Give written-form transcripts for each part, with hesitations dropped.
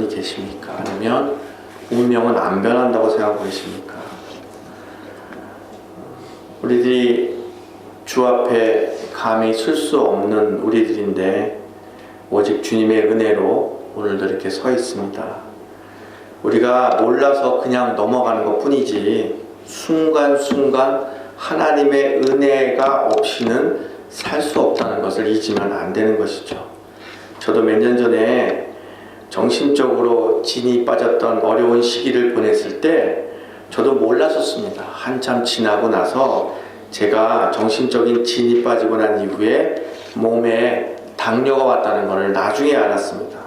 분이 계십니까? 아니면 운명은 안 변한다고 생각하고 계십니까? 우리들이 주 앞에 감히 설 수 없는 우리들인데 오직 주님의 은혜로 오늘도 이렇게 서 있습니다. 우리가 몰라서 그냥 넘어가는 것 뿐이지 순간순간 하나님의 은혜가 없이는 살 수 없다는 것을 잊으면 안 되는 것이죠. 저도 몇 년 전에 정신적으로 진이 빠졌던 어려운 시기를 보냈을 때 저도 몰랐었습니다. 한참 지나고 나서 제가 정신적인 진이 빠지고 난 이후에 몸에 당뇨가 왔다는 것을 나중에 알았습니다.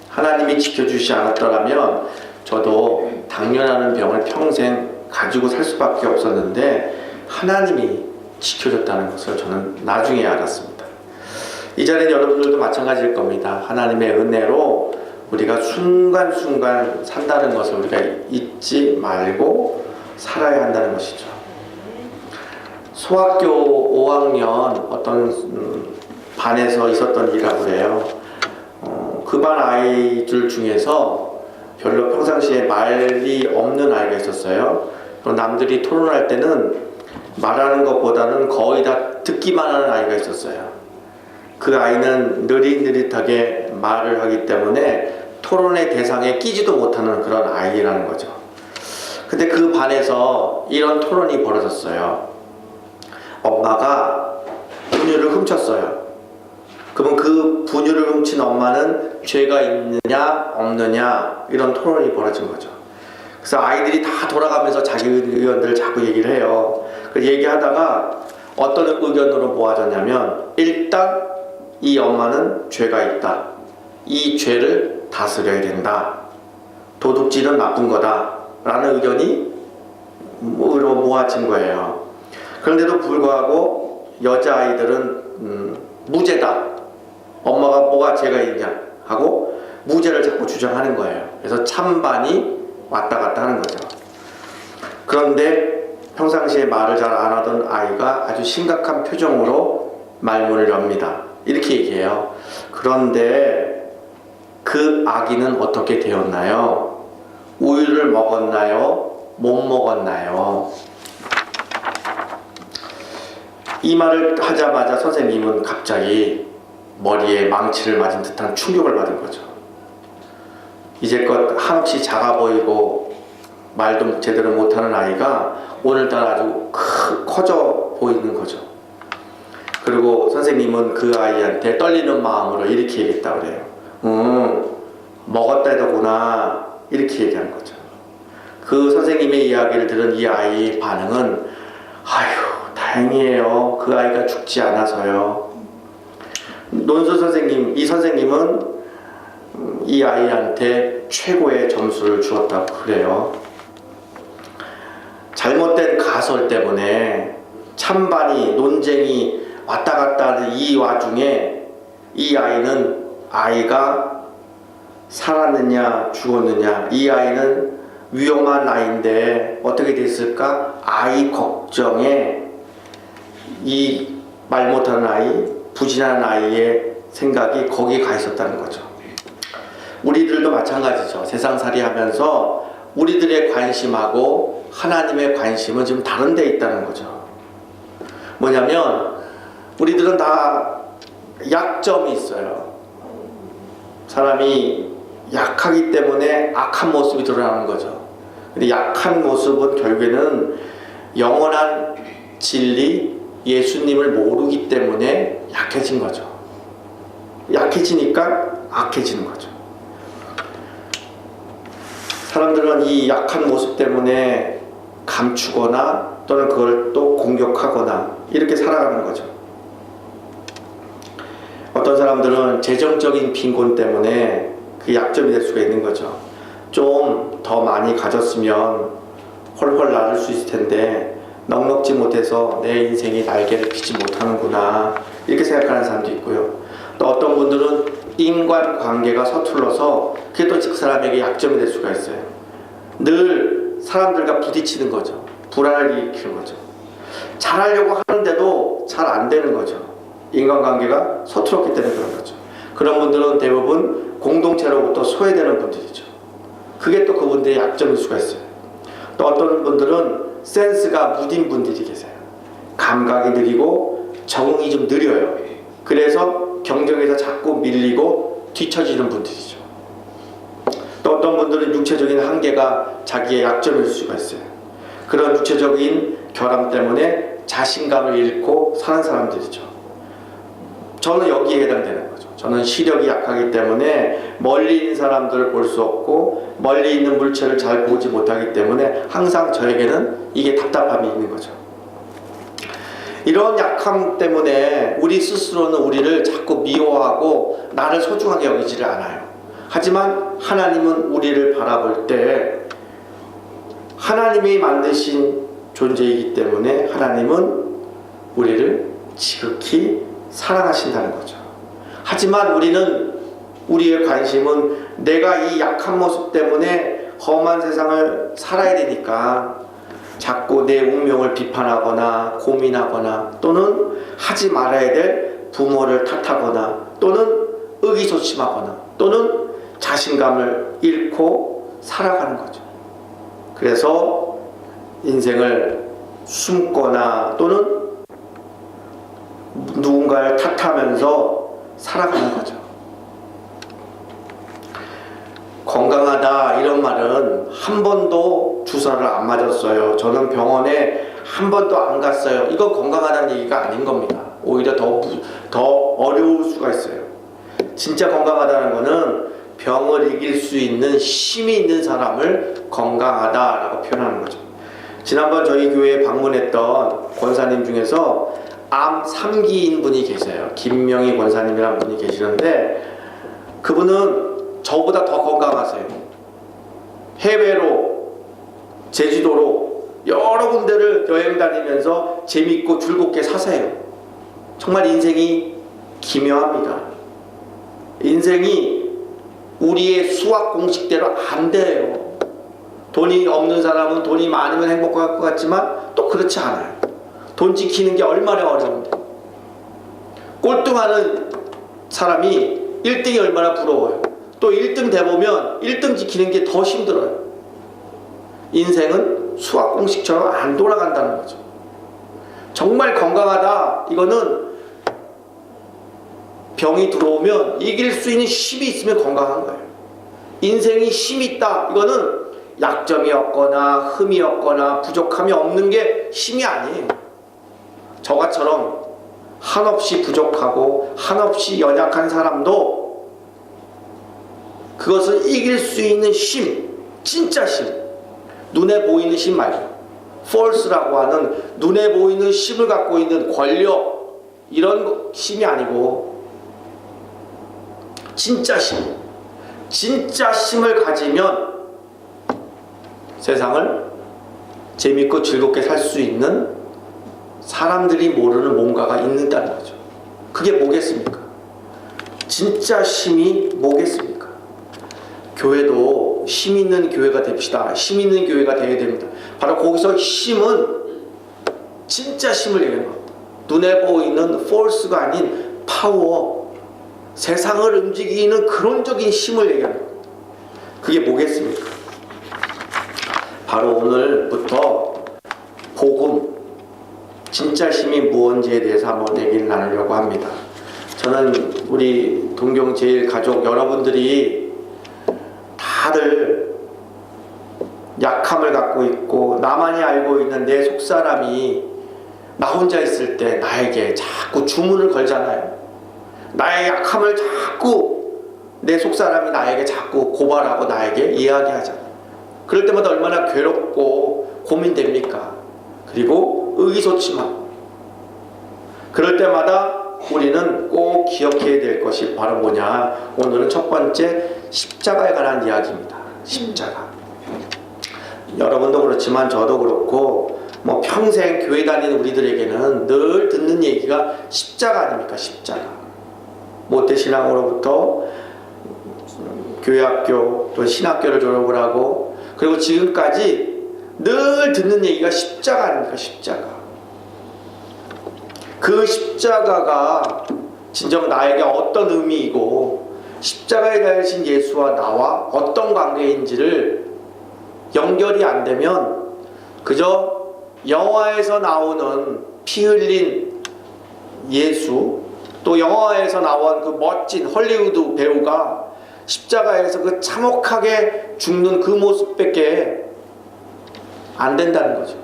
하나님이 지켜주시 않았더라면 저도 당뇨라는 병을 평생 가지고 살 수밖에 없었는데 하나님이 지켜줬다는 것을 저는 나중에 알았습니다. 이 자리는 여러분들도 마찬가지일 겁니다. 하나님의 은혜로 우리가 순간순간 산다는 것을 우리가 잊지 말고 살아야 한다는 것이죠. 소학교 5학년 어떤 반에서 있었던 일이라고 해요. 그 반 아이들 중에서 별로 평상시에 말이 없는 아이가 있었어요. 남들이 토론할 때는 말하는 것보다는 거의 다 듣기만 하는 아이가 있었어요. 그 아이는 느릿느릿하게 말을 하기 때문에 토론의 대상에 끼지도 못하는 그런 아이라는 거죠. 근데 그 반에서 이런 토론이 벌어졌어요. 엄마가 분유를 훔쳤어요. 그러면 그 분유를 훔친 엄마는 죄가 있느냐 없느냐 이런 토론이 벌어진 거죠. 그래서 아이들이 다 돌아가면서 자기 의견들을 자꾸 얘기를 해요. 그 얘기하다가 어떤 의견으로 모아졌냐면 일단 이 엄마는 죄가 있다. 이 죄를 다스려야 된다. 도둑질은 나쁜 거다. 라는 의견이 모아진 거예요. 그런데도 불구하고 여자아이들은 무죄다. 엄마가 뭐가 죄가 있냐 하고 무죄를 자꾸 주장하는 거예요. 그래서 찬반이 왔다 갔다 하는 거죠. 그런데 평상시에 말을 잘 안 하던 아이가 아주 심각한 표정으로 말문을 엽니다. 이렇게 얘기해요. 그런데 그 아기는 어떻게 되었나요? 우유를 먹었나요? 못 먹었나요? 이 말을 하자마자 선생님은 갑자기 머리에 망치를 맞은 듯한 충격을 받은 거죠. 이제껏 한없이 작아 보이고 말도 제대로 못하는 아이가 오늘따라 아주 커져 보이는 거죠. 그리고 선생님은 그 아이한테 떨리는 마음으로 이렇게 얘기했다고 그래요. 먹었다 해더구나 이렇게 얘기한 거죠. 그 선생님의 이야기를 들은 이 아이의 반응은 아휴 다행이에요. 그 아이가 죽지 않아서요. 논술 선생님, 이 선생님은 이 아이한테 최고의 점수를 주었다고 그래요. 잘못된 가설 때문에 찬반이 논쟁이 왔다 갔다 하는 이 와중에 이 아이는 아이가 살았느냐 죽었느냐, 이 아이는 위험한 아이인데 어떻게 됐을까? 아이 걱정에 이 말 못하는 아이, 부진한 아이의 생각이 거기에 가 있었다는 거죠. 우리들도 마찬가지죠. 세상살이 하면서 우리들의 관심하고 하나님의 관심은 지금 다른 데 있다는 거죠. 뭐냐면 우리들은 다 약점이 있어요. 사람이 약하기 때문에 악한 모습이 드러나는 거죠. 근데 약한 모습은 결국에는 영원한 진리, 예수님을 모르기 때문에 약해진 거죠. 약해지니까 악해지는 거죠. 사람들은 이 약한 모습 때문에 감추거나 또는 그걸 또 공격하거나 이렇게 살아가는 거죠. 어떤 사람들은 재정적인 빈곤 때문에 그 약점이 될 수가 있는 거죠. 좀 더 많이 가졌으면 헐헐 날을 수 있을 텐데 넉넉지 못해서 내 인생이 날개를 피지 못하는구나 이렇게 생각하는 사람도 있고요. 또 어떤 분들은 인간관계가 서툴러서 그게 또 그 사람에게 약점이 될 수가 있어요. 늘 사람들과 부딪히는 거죠. 불안을 일으키는 거죠. 잘하려고 하는데도 잘 안 되는 거죠. 인간관계가 서툴었기 때문에 그런 거죠. 그런 분들은 대부분 공동체로부터 소외되는 분들이죠. 그게 또 그분들의 약점일 수가 있어요. 또 어떤 분들은 센스가 무딘 분들이 계세요. 감각이 느리고 적응이 좀 느려요. 그래서 경쟁에서 자꾸 밀리고 뒤처지는 분들이죠. 또 어떤 분들은 육체적인 한계가 자기의 약점일 수가 있어요. 그런 육체적인 결함 때문에 자신감을 잃고 사는 사람들이죠. 저는 여기에 해당되는 거죠. 저는 시력이 약하기 때문에 멀리 있는 사람들을 볼 수 없고 멀리 있는 물체를 잘 보지 못하기 때문에 항상 저에게는 이게 답답함이 있는 거죠. 이런 약함 때문에 우리 스스로는 우리를 자꾸 미워하고 나를 소중하게 여기지를 않아요. 하지만 하나님은 우리를 바라볼 때 하나님이 만드신 존재이기 때문에 하나님은 우리를 지극히 사랑하신다는 거죠. 하지만 우리의 관심은 내가 이 약한 모습 때문에 험한 세상을 살아야 되니까 자꾸 내 운명을 비판하거나 고민하거나 또는 하지 말아야 될 부모를 탓하거나 또는 의기소침하거나 또는 자신감을 잃고 살아가는 거죠. 그래서 인생을 숨거나 또는 누군가를 탓하면서 살아가는 거죠. 건강하다 이런 말은 한 번도 주사를 안 맞았어요. 저는 병원에 한 번도 안 갔어요. 이건 건강하다는 얘기가 아닌 겁니다. 오히려 더 어려울 수가 있어요. 진짜 건강하다는 거는 병을 이길 수 있는 힘이 있는 사람을 건강하다라고 표현하는 거죠. 지난번 저희 교회에 방문했던 권사님 중에서 암 3기인 분이 계세요. 김명희 권사님이라는 분이 계시는데 그분은 저보다 더 건강하세요. 해외로 제주도로 여러 군데를 여행 다니면서 재밌고 즐겁게 사세요. 정말 인생이 기묘합니다. 인생이 우리의 수학 공식대로 안 돼요. 돈이 없는 사람은 돈이 많으면 행복할 것 같지만 또 그렇지 않아요. 돈 지키는 게 얼마나 어려운데. 꼴등하는 사람이 1등이 얼마나 부러워요. 또 1등 돼보면 1등 지키는 게 더 힘들어요. 인생은 수학 공식처럼 안 돌아간다는 거죠. 정말 건강하다 이거는 병이 들어오면 이길 수 있는 힘이 있으면 건강한 거예요. 인생이 힘이 있다 이거는 약점이 없거나 흠이 없거나 부족함이 없는 게 힘이 아니에요. 저가처럼 한없이 부족하고 한없이 연약한 사람도 그것을 이길 수 있는 힘, 진짜 힘, 눈에 보이는 힘 말고 force라고 하는 눈에 보이는 힘을 갖고 있는 권력 이런 힘이 아니고 진짜 힘, 진짜 힘을 가지면 세상을 재밌고 즐겁게 살 수 있는 사람들이 모르는 뭔가가 있는다는 거죠. 그게 뭐겠습니까? 진짜 힘이 뭐겠습니까? 교회도 힘 있는 교회가 됩시다. 힘 있는 교회가 되어야 됩니다. 바로 거기서 힘은 진짜 힘을 얘기하는 겁니다. 눈에 보이는 force가 아닌 파워, 세상을 움직이는 그론적인 힘을 얘기하는 겁니다. 그게 뭐겠습니까? 바로 오늘부터 복음, 진짜 힘이 무엇인지에 대해서 한번 얘기를 나누려고 합니다. 저는 우리 동경제일가족 여러분들이 다들 약함을 갖고 있고 나만이 알고 있는 내 속사람이 나 혼자 있을 때 나에게 자꾸 주문을 걸잖아요. 나의 약함을 자꾸 내 속사람이 나에게 자꾸 고발하고 나에게 이야기하잖아요. 그럴 때마다 얼마나 괴롭고 고민됩니까? 그리고 의기소침하고 그럴 때마다 우리는 꼭 기억해야 될 것이 바로 뭐냐? 오늘은 첫 번째 십자가에 관한 이야기입니다. 십자가. 여러분도 그렇지만 저도 그렇고 뭐 평생 교회 다니는 우리들에게는 늘 듣는 얘기가 십자가 아닙니까? 십자가. 모태신앙으로부터 교회학교 또 신학교를 졸업을 하고 그리고 지금까지 늘 듣는 얘기가 십자가 아닙니까? 십자가. 그 십자가가 진정 나에게 어떤 의미이고 십자가에 달리신 예수와 나와 어떤 관계인지를 연결이 안 되면 그저 영화에서 나오는 피 흘린 예수, 또 영화에서 나온 그 멋진 헐리우드 배우가 십자가에서 그 참혹하게 죽는 그 모습밖에 안 된다는 거죠.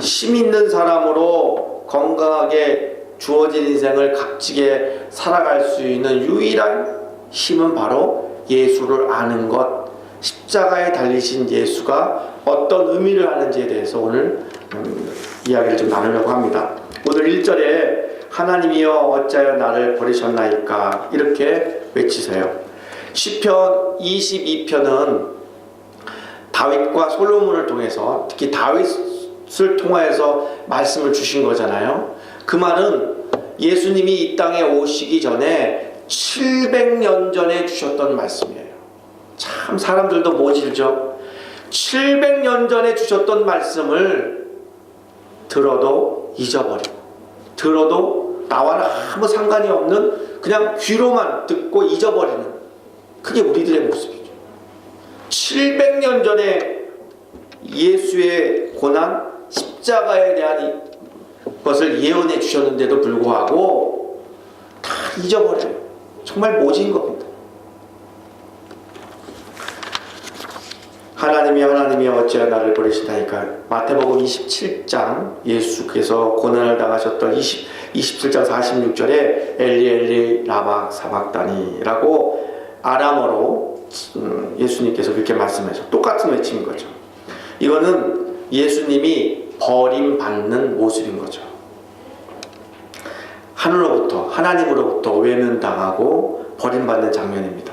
힘 있는 사람으로 건강하게 주어진 인생을 값지게 살아갈 수 있는 유일한 힘은 바로 예수를 아는 것, 십자가에 달리신 예수가 어떤 의미를 하는지에 대해서 오늘 이야기를 좀 나누려고 합니다. 오늘 1절에 하나님이여 어찌하여 나를 버리셨나이까 이렇게 외치세요. 시편 22편은 다윗과 솔로몬을 통해서, 특히 다윗을 통하여서 말씀을 주신 거잖아요. 그 말은 예수님이 이 땅에 오시기 전에 700년 전에 주셨던 말씀이에요. 참 사람들도 모질죠. 700년 전에 주셨던 말씀을 들어도 잊어버리고, 들어도 나와는 아무 상관이 없는, 그냥 귀로만 듣고 잊어버리는, 그게 우리들의 모습이죠. 700년 전에 예수의 고난, 십자가에 대한 것을 예언해 주셨는데도 불구하고 다 잊어버려요. 정말 모진 겁니다. 하나님이 어찌하여 나를 버리시나이까. 마태복음 27장 예수께서 고난을 당하셨던 27장 46절에 엘리 엘리 라마 사박다니라고 아람어로 예수님께서 그렇게 말씀하셔서 똑같은 외침인 거죠. 이거는 예수님이 버림받는 모습인 거죠. 하늘로부터, 하나님으로부터 외면당하고 버림받는 장면입니다.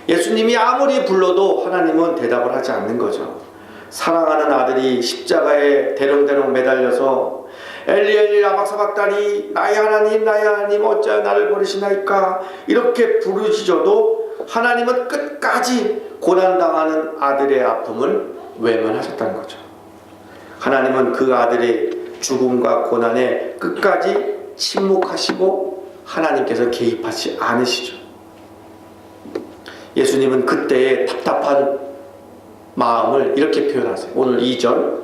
예수님이 아무리 불러도 하나님은 대답을 하지 않는 거죠. 사랑하는 아들이 십자가에 대롱대롱 매달려서 엘리 엘리 라마 사박다니, 나의 하나님 어찌하여 나를 버리시나이까 이렇게 부르짖어도 하나님은 끝까지 고난당하는 아들의 아픔을 외면하셨다는 거죠. 하나님은 그 아들의 죽음과 고난에 끝까지 침묵하시고 하나님께서 개입하지 않으시죠. 예수님은 그때의 답답한 마음을 이렇게 표현하세요. 오늘 2절,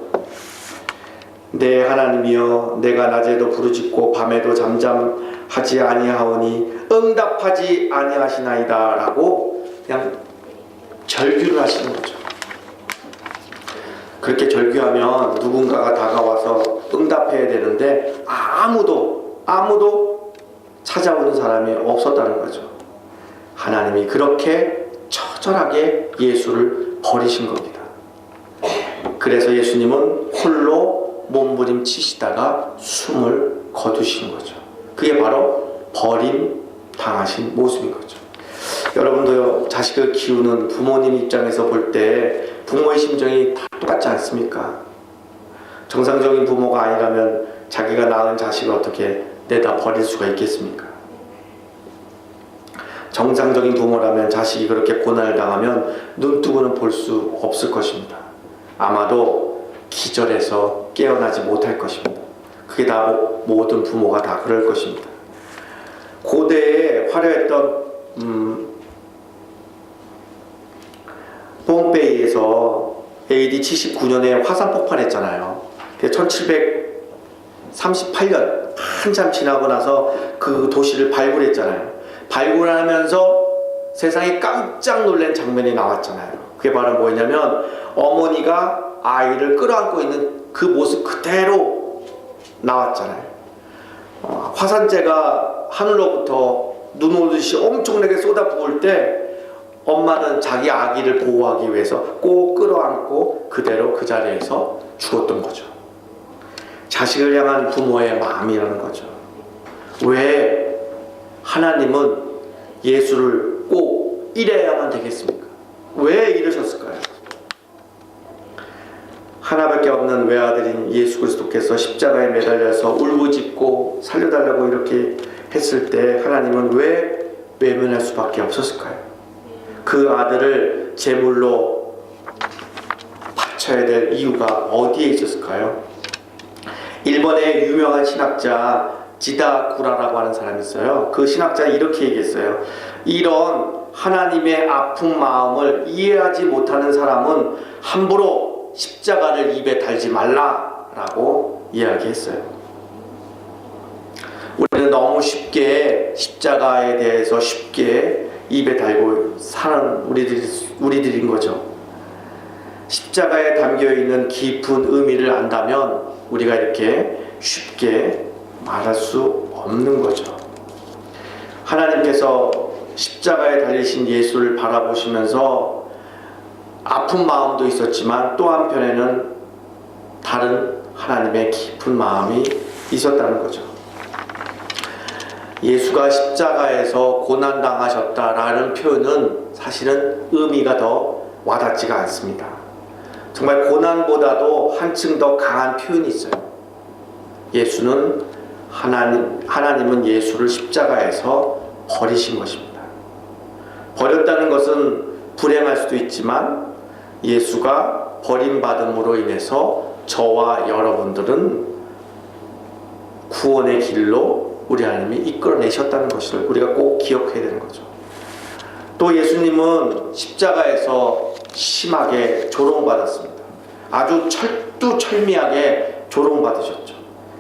내 하나님이여 내가 낮에도 부르짖고 밤에도 잠잠하지 아니하오니 응답하지 아니하시나이다 라고 그냥 절규를 하시는 거죠. 그렇게 절규하면 누군가가 다가와서 응답해야 되는데 아무도 찾아오는 사람이 없었다는 거죠. 하나님이 그렇게 처절하게 예수를 버리신 겁니다. 그래서 예수님은 홀로 몸부림치시다가 숨을 거두신 거죠. 그게 바로 버림 당하신 모습인 거죠. 여러분도요, 자식을 키우는 부모님 입장에서 볼 때 부모의 심정이 다 똑같지 않습니까? 정상적인 부모가 아니라면 자기가 낳은 자식을 어떻게 내다 버릴 수가 있겠습니까? 정상적인 부모라면 자식이 그렇게 고난을 당하면 눈뜨고는 볼 수 없을 것입니다. 아마도 기절해서 깨어나지 못할 것입니다. 그게 다 모든 부모가 다 그럴 것입니다. 고대에 화려했던 폼페이에서 AD 79년에 화산 폭발했잖아요. 1738년 한참 지나고 나서 그 도시를 발굴했잖아요. 발굴하면서 세상에 깜짝 놀란 장면이 나왔잖아요. 그게 바로 뭐냐면 어머니가 아이를 끌어안고 있는 그 모습 그대로 나왔잖아요. 화산재가 하늘로부터 눈 오듯이 엄청나게 쏟아부을 때 엄마는 자기 아기를 보호하기 위해서 꼭 끌어안고 그대로 그 자리에서 죽었던 거죠. 자식을 향한 부모의 마음이라는 거죠. 왜 하나님은 예수를 꼭 이래야만 되겠습니까? 왜 이러셨을까요? 하나밖에 없는 외아들인 예수 그리스도께서 십자가에 매달려서 울부짖고 살려달라고 이렇게 했을 때 하나님은 왜 외면할 수밖에 없었을까요? 그 아들을 제물로 바쳐야 될 이유가 어디에 있었을까요? 일본의 유명한 신학자 지다구라라고 하는 사람이 있어요. 그 신학자는 이렇게 얘기했어요. 이런 하나님의 아픈 마음을 이해하지 못하는 사람은 함부로 십자가를 입에 달지 말라라고 이야기했어요. 우리는 너무 쉽게 십자가에 대해서 쉽게 입에 달고 사는 우리들인 거죠. 십자가에 담겨있는 깊은 의미를 안다면 우리가 이렇게 쉽게 말할 수 없는 거죠. 하나님께서 십자가에 달리신 예수를 바라보시면서 아픈 마음도 있었지만 또 한편에는 다른 하나님의 깊은 마음이 있었다는 거죠. 예수가 십자가에서 고난당하셨다라는 표현은 사실은 의미가 더 와닿지가 않습니다. 정말 고난보다도 한층 더 강한 표현이 있어요. 하나님은 예수를 십자가에서 버리신 것입니다. 버렸다는 것은 불행할 수도 있지만 예수가 버림받음으로 인해서 저와 여러분들은 구원의 길로 우리 하나님이 이끌어내셨다는 것을 우리가 꼭 기억해야 되는 거죠. 또 예수님은 십자가에서 심하게 조롱받았습니다. 아주 철두철미하게 조롱받으셨죠.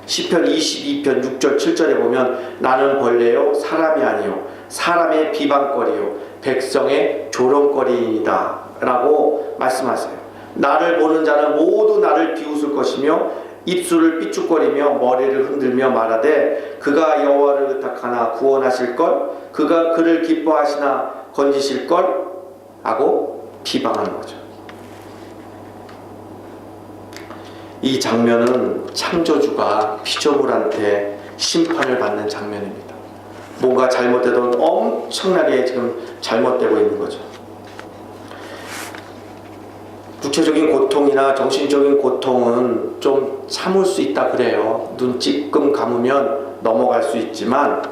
시편 22편 6절 7절에 보면 나는 벌레요 사람이 아니요 사람의 비방거리요 백성의 조롱거리이다 라고 말씀하세요. 나를 보는 자는 모두 나를 비웃을 것이며 입술을 삐죽거리며 머리를 흔들며 말하되 그가 여호와를 의탁하나 구원하실걸 그가 그를 기뻐하시나 건지실걸 하고 비방하는 거죠. 이 장면은 창조주가 피조물한테 심판을 받는 장면입니다. 뭔가 잘못되던 엄청나게 지금 잘못되고 있는 거죠. 육체적인 고통이나 정신적인 고통은 좀 참을 수 있다 그래요. 눈 찔끔 감으면 넘어갈 수 있지만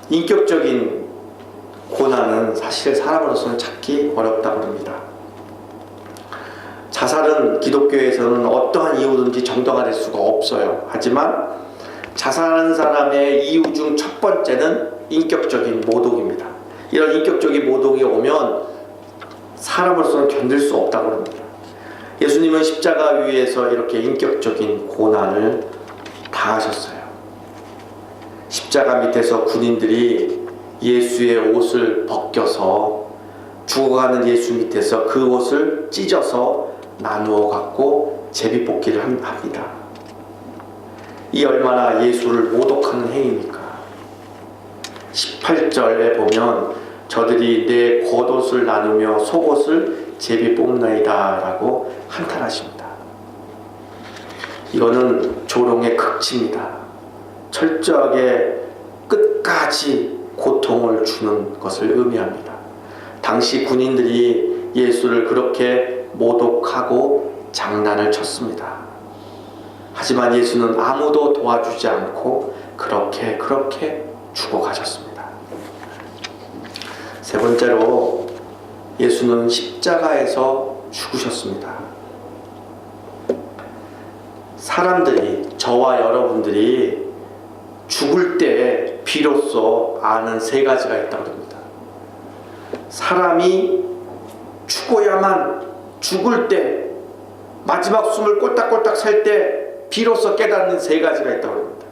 인격적인 고난은 사실 사람으로서는 찾기 어렵다고 합니다. 자살은 기독교에서는 어떠한 이유든지 정당화 될 수가 없어요. 하지만 자살하는 사람의 이유 중 첫 번째는 인격적인 모독입니다. 이런 인격적인 모독이 오면 사람으로서는 견딜 수 없다고 합니다. 예수님은 십자가 위에서 이렇게 인격적인 고난을 당하셨어요. 십자가 밑에서 군인들이 예수의 옷을 벗겨서 죽어가는 예수 밑에서 그 옷을 찢어서 나누어 갖고 제비뽑기를 합니다. 이 얼마나 예수를 모독하는 행위입니까? 18절에 보면 저들이 내 겉옷을 나누며 속옷을 제비 뽑나이다 라고 한탄하십니다. 이거는 조롱의 극치입니다. 철저하게 끝까지 고통을 주는 것을 의미합니다. 당시 군인들이 예수를 그렇게 모독하고 장난을 쳤습니다. 하지만 예수는 아무도 도와주지 않고 그렇게 죽어가셨습니다. 세 번째로 예수는 십자가에서 죽으셨습니다. 사람들이, 저와 여러분들이 죽을 때 비로소 아는 세 가지가 있다고 합니다. 사람이 죽어야만, 죽을 때 마지막 숨을 꼴딱꼴딱 살 때 비로소 깨닫는 세 가지가 있다고 합니다.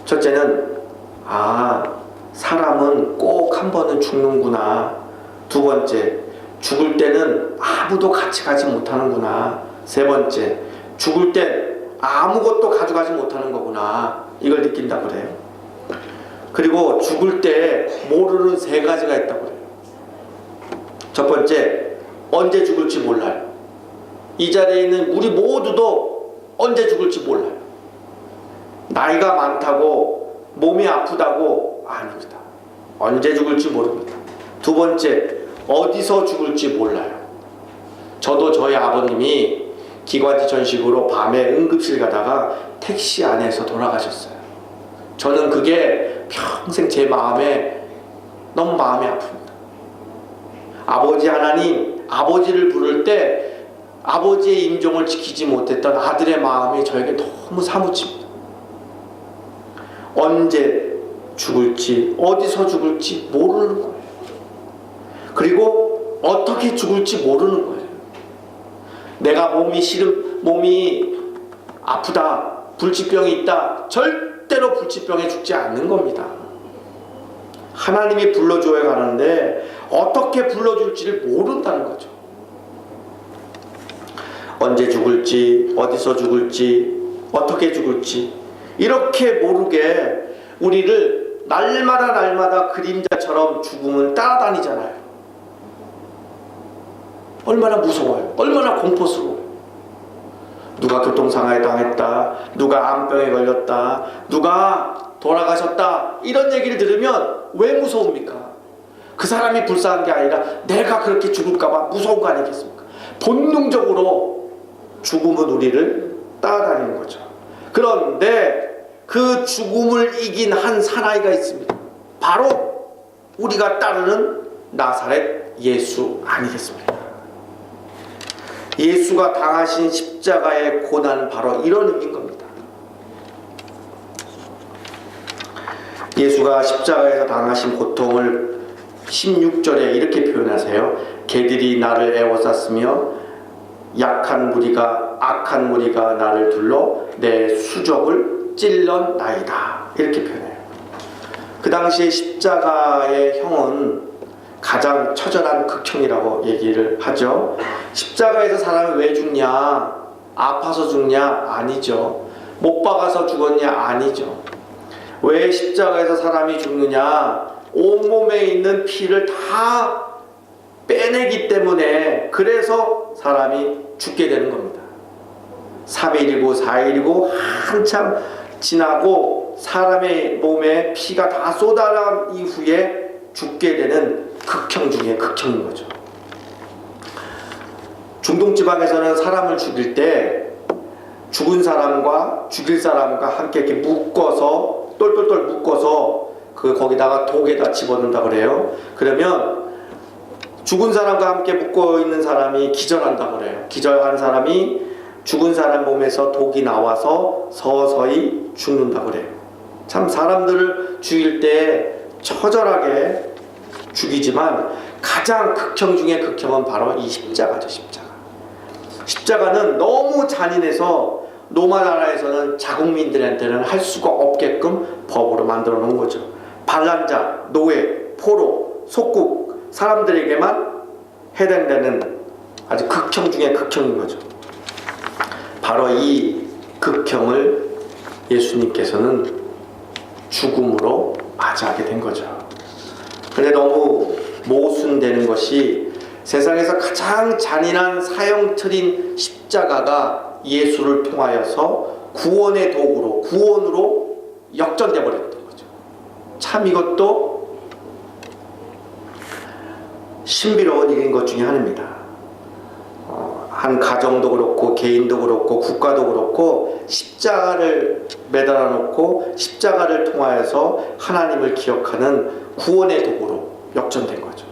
첫째는 사람은 꼭 한 번은 죽는구나. 두 번째, 죽을 때는 아무도 같이 가지 못하는구나. 세 번째, 죽을 때 아무것도 가져가지 못하는 거구나. 이걸 느낀다고 그래요. 그리고 죽을 때 모르는 세 가지가 있다고 그래요. 첫 번째, 언제 죽을지 몰라요. 이 자리에 있는 우리 모두도 언제 죽을지 몰라요. 나이가 많다고 몸이 아프다고 아닙니다. 언제 죽을지 모릅니다. 두 번째, 어디서 죽을지 몰라요. 저도 저희 아버님이 기관지 전식으로 밤에 응급실 가다가 택시 안에서 돌아가셨어요. 저는 그게 평생 제 마음에 너무 마음이 아픕니다. 아버지 하나님, 아버지를 부를 때 아버지의 임종을 지키지 못했던 아들의 마음이 저에게 너무 사무칩니다. 언제 죽을지, 어디서 죽을지 모르는 거예요. 그리고 어떻게 죽을지 모르는 거예요. 내가 몸이 아프다, 불치병이 있다, 절대로 불치병에 죽지 않는 겁니다. 하나님이 불러줘야 가는데 어떻게 불러줄지를 모른다는 거죠. 언제 죽을지, 어디서 죽을지, 어떻게 죽을지 이렇게 모르게 우리를 날마다 그림자처럼 죽음은 따라다니잖아요. 얼마나 무서워요. 얼마나 공포스러워요. 누가 교통상해에 당했다, 누가 암병에 걸렸다, 누가 돌아가셨다, 이런 얘기를 들으면 왜 무서웁니까? 그 사람이 불쌍한 게 아니라 내가 그렇게 죽을까봐 무서운 거 아니겠습니까? 본능적으로 죽음은 우리를 따라다니는 거죠. 그런데 그 죽음을 이긴 한 사나이가 있습니다. 바로 우리가 따르는 나사렛 예수 아니겠습니까? 예수가 당하신 십자가의 고난은 바로 이런 의미인 겁니다. 예수가 십자가에서 당하신 고통을 16절에 이렇게 표현하세요. 개들이 나를 애워쌌으며 악한 무리가 나를 둘러 내 수족을 찔렀나이다. 이렇게 표현해요. 그 당시에 십자가의 형은 가장 처절한 극형이라고 얘기를 하죠. 십자가에서 사람이 왜 죽냐? 아파서 죽냐? 아니죠. 못 박아서 죽었냐? 아니죠. 왜 십자가에서 사람이 죽느냐? 온몸에 있는 피를 다 빼내기 때문에, 그래서 사람이 죽게 되는 겁니다. 3일이고 4일이고 한참 지나고 사람의 몸에 피가 다 쏟아난 이후에 죽게 되는 극형 중에 극형인 거죠. 중동지방에서는 사람을 죽일 때 죽은 사람과 죽일 사람과 함께 이렇게 묶어서 똘똘똘 묶어서 거기다가 독에다 집어넣는다 그래요. 그러면 죽은 사람과 함께 묶어 있는 사람이 기절한다 그래요. 기절한 사람이 죽은 사람 몸에서 독이 나와서 서서히 죽는다 그래요. 참 사람들을 죽일 때 처절하게 죽이지만 가장 극형 중에 극형은 바로 이 십자가죠. 십자가는 너무 잔인해서 로마 나라에서는 자국민들한테는 할 수가 없게끔 법으로 만들어 놓은 거죠. 반란자, 노예, 포로, 속국 사람들에게만 해당되는 아주 극형 중에 극형인 거죠. 바로 이 극형을 예수님께서는 죽음으로 맞이하게 된 거죠. 그런데 너무 모순되는 것이 세상에서 가장 잔인한 사형틀인 십자가가 예수를 통하여서 구원의 도구로, 구원으로 역전돼 버렸던 거죠. 참 이것도 신비로운 일인 것 중에 하나입니다. 한 가정도 그렇고 개인도 그렇고 국가도 그렇고 십자가를 매달아 놓고 십자가를 통하여서 하나님을 기억하는 구원의 도구로 역전된 거죠.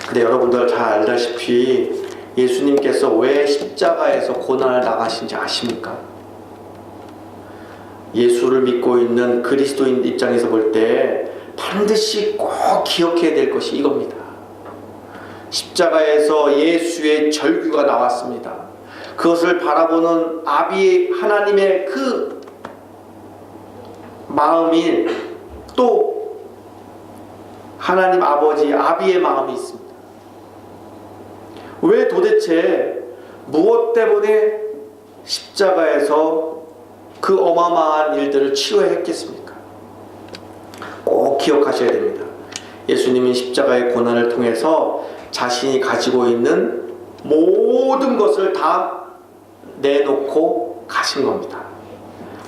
근데 여러분들 잘 알다시피 예수님께서 왜 십자가에서 고난을 당하신지 아십니까? 예수를 믿고 있는 그리스도인 입장에서 볼 때 반드시 꼭 기억해야 될 것이 이겁니다. 십자가에서 예수의 절규가 나왔습니다. 그것을 바라보는 하나님의 그 마음이 또 하나님 아버지 아비의 마음이 있습니다. 왜 도대체 무엇 때문에 십자가에서 그 어마어마한 일들을 치료했겠습니까? 꼭 기억하셔야 됩니다. 예수님은 십자가의 고난을 통해서 자신이 가지고 있는 모든 것을 다 내놓고 가신 겁니다.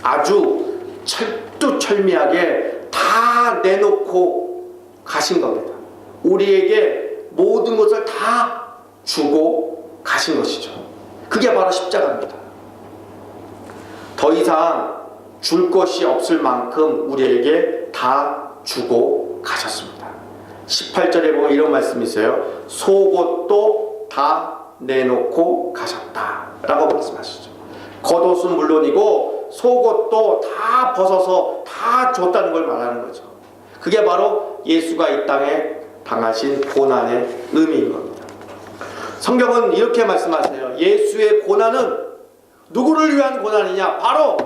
아주 철두철미하게 다 내놓고 가신 겁니다. 우리에게 모든 것을 다 주고 가신 것이죠. 그게 바로 십자가입니다. 더 이상 줄 것이 없을 만큼 우리에게 다 주고 가셨습니다. 18절에 보면 이런 말씀이 있어요. 속옷도 다 내놓고 가셨다 라고 말씀하시죠. 겉옷은 물론이고 속옷도 다 벗어서 다 줬다는 걸 말하는 거죠. 그게 바로 예수가 이 땅에 당하신 고난의 의미인 겁니다. 성경은 이렇게 말씀하세요. 예수의 고난은 누구를 위한 고난이냐? 바로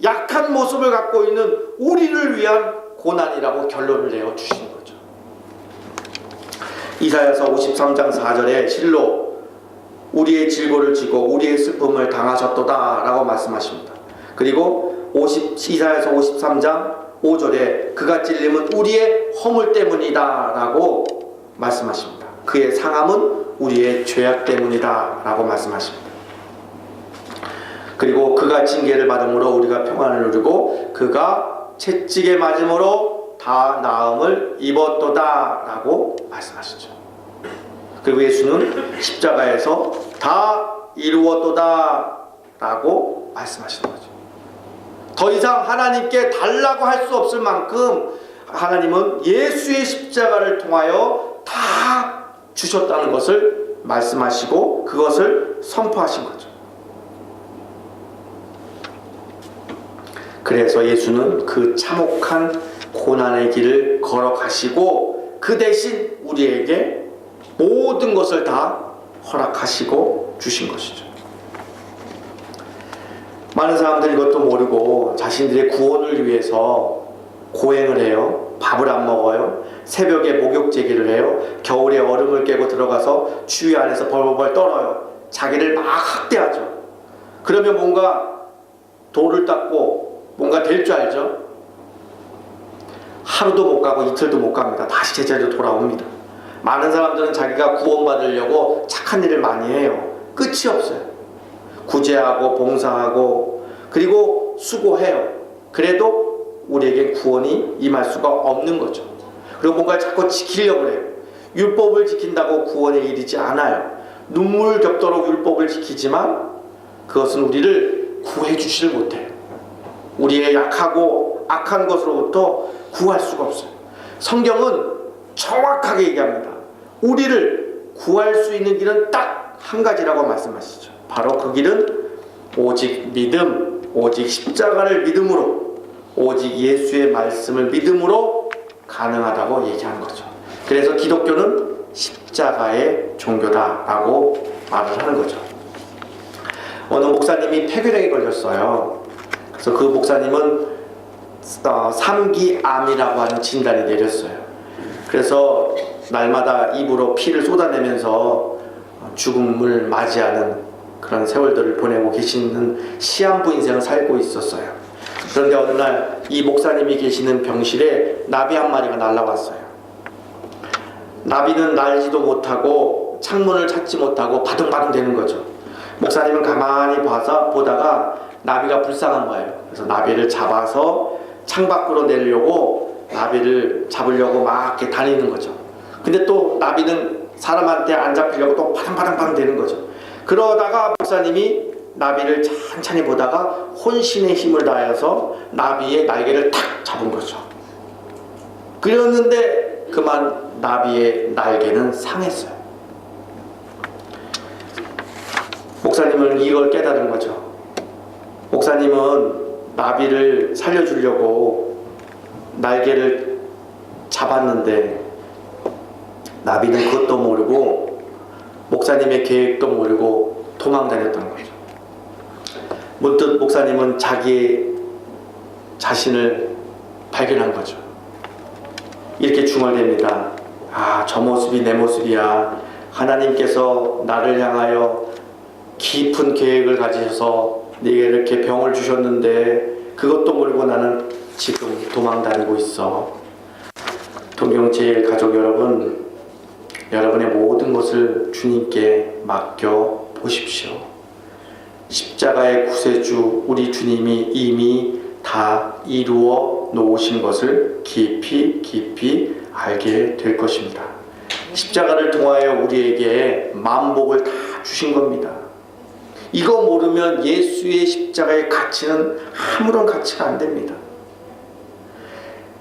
약한 모습을 갖고 있는 우리를 위한 고난이라고 결론을 내어 주신 거죠. 이사야서 53장 4절에 실로 우리의 질고를 지고 우리의 슬픔을 당하셨도다 라고 말씀하십니다. 그리고 이사야서 53장 5절에 그가 찔림은 우리의 허물 때문이다 라고 말씀하십니다. 그의 상함은 우리의 죄악 때문이다 라고 말씀하십니다. 그리고 그가 징계를 받음으로 우리가 평안을 누리고 그가 채찍에 맞음으로 다 나음을 입었도다 라고 말씀하시죠. 그리고 예수는 십자가에서 다 이루었도다 라고 말씀하시는 거죠. 더 이상 하나님께 달라고 할 수 없을 만큼 하나님은 예수의 십자가를 통하여 다 주셨다는 것을 말씀하시고 그것을 선포하신 거죠. 그래서 예수는 그 참혹한 고난의 길을 걸어가시고 그 대신 우리에게 모든 것을 다 허락하시고 주신 것이죠. 많은 사람들이 이것도 모르고 자신들의 구원을 위해서 고행을 해요. 밥을 안 먹어요. 새벽에 목욕 제기를 해요. 겨울에 얼음을 깨고 들어가서 추위 안에서 벌벌 떨어요. 자기를 막 학대하죠. 그러면 뭔가 돌을 닦고 뭔가 될 줄 알죠? 하루도 못 가고 이틀도 못 갑니다. 다시 제자리로 돌아옵니다. 많은 사람들은 자기가 구원받으려고 착한 일을 많이 해요. 끝이 없어요. 구제하고 봉사하고 그리고 수고해요. 그래도 우리에게 구원이 임할 수가 없는 거죠. 그리고 뭔가 자꾸 지키려고 해요. 율법을 지킨다고 구원에 이르지 않아요. 눈물 겹도록 율법을 지키지만 그것은 우리를 구해 주지를 못해요. 우리의 약하고 악한 것으로부터 구할 수가 없어요. 성경은 정확하게 얘기합니다. 우리를 구할 수 있는 길은 딱 한 가지라고 말씀하시죠. 바로 그 길은 오직 믿음, 오직 십자가를 믿음으로, 오직 예수의 말씀을 믿음으로 가능하다고 얘기하는 거죠. 그래서 기독교는 십자가의 종교다라고 말을 하는 거죠. 어느 목사님이 폐결핵에 걸렸어요. 그래서 그 목사님은 3기 암이라고 하는 진단이 내렸어요. 그래서 날마다 입으로 피를 쏟아내면서 죽음을 맞이하는 그런 세월들을 보내고 계시는 시한부 인생을 살고 있었어요. 그런데 어느 날 이 목사님이 계시는 병실에 나비 한 마리가 날아왔어요. 나비는 날지도 못하고 창문을 찾지 못하고 바둥바둥 되는 거죠. 목사님은 가만히 보다가 나비가 불쌍한 거예요. 그래서 나비를 잡아서 창밖으로 내려고 나비를 잡으려고 막 이렇게 다니는 거죠. 근데 또 나비는 사람한테 안 잡히려고 또 바둥바둥 되는 거죠. 그러다가 목사님이 나비를 천천히 보다가 혼신의 힘을 다해서 나비의 날개를 탁 잡은 거죠. 그랬는데 그만 나비의 날개는 상했어요. 목사님은 이걸 깨달은 거죠. 목사님은 나비를 살려주려고 날개를 잡았는데 나비는 그것도 모르고 목사님의 계획도 모르고 도망다녔던 거죠. 문득 목사님은 자기의 자신을 발견한 거죠. 이렇게 중얼댑니다. 아, 저 모습이 내 모습이야. 하나님께서 나를 향하여 깊은 계획을 가지셔서 내게 이렇게 병을 주셨는데 그것도 모르고 나는 지금 도망다니고 있어. 동경제일 가족 여러분, 여러분의 모든 것을 주님께 맡겨 보십시오. 십자가의 구세주 우리 주님이 이미 다 이루어 놓으신 것을 깊이 알게 될 것입니다. 십자가를 통하여 우리에게 만복을 다 주신 겁니다. 이거 모르면 예수의 십자가의 가치는 아무런 가치가 안 됩니다.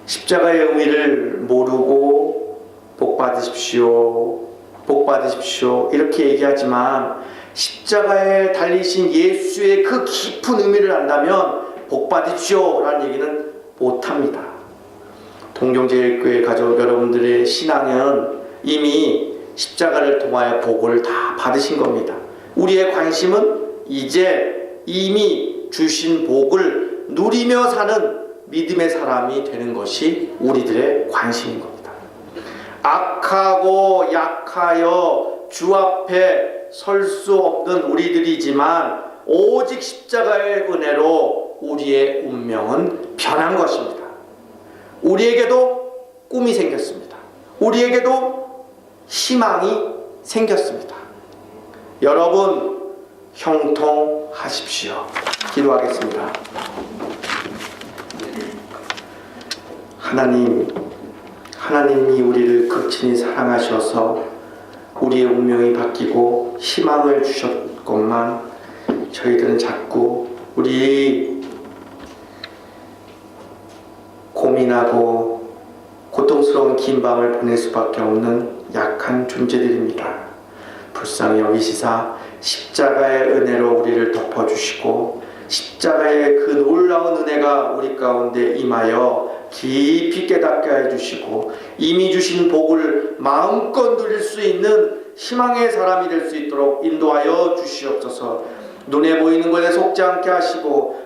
십자가의 의미를 모르고 복 받으십시오, 복 받으십시오 이렇게 얘기하지만 십자가에 달리신 예수의 그 깊은 의미를 안다면 복 받으시오 라는 얘기는 못합니다. 동정제일교회 가족 여러분들의 신앙은 이미 십자가를 통하여 복을 다 받으신 겁니다. 우리의 관심은 이제 이미 주신 복을 누리며 사는 믿음의 사람이 되는 것이 우리들의 관심인 겁니다. 악하고 약하여 주 앞에 설 수 없는 우리들이지만 오직 십자가의 은혜로 우리의 운명은 변한 것입니다. 우리에게도 꿈이 생겼습니다. 우리에게도 희망이 생겼습니다. 여러분 형통하십시오. 기도하겠습니다. 하나님이 우리를 극진히 사랑하셔서 우리의 운명이 바뀌고 희망을 주셨건만 저희들은 자꾸 우리 고민하고 고통스러운 긴 밤을 보낼 수밖에 없는 약한 존재들입니다. 불쌍히 여기시사 십자가의 은혜로 우리를 덮어주시고 십자가의 그 놀라운 은혜가 우리 가운데 임하여 깊이 깨닫게 해주시고 이미 주신 복을 마음껏 누릴 수 있는 희망의 사람이 될 수 있도록 인도하여 주시옵소서. 눈에 보이는 것에 속지 않게 하시고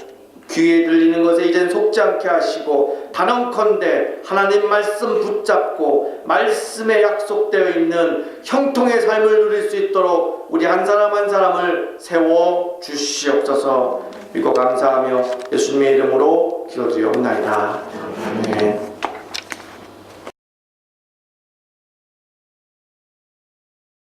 귀에 들리는 것에 이젠 속지 않게 하시고 단언컨대 하나님 말씀 붙잡고 말씀에 약속되어 있는 형통의 삶을 누릴 수 있도록 우리 한 사람 한 사람을 세워 주시옵소서. 믿고 감사하며 예수님의 이름으로 기도드리옵나이다. 아멘.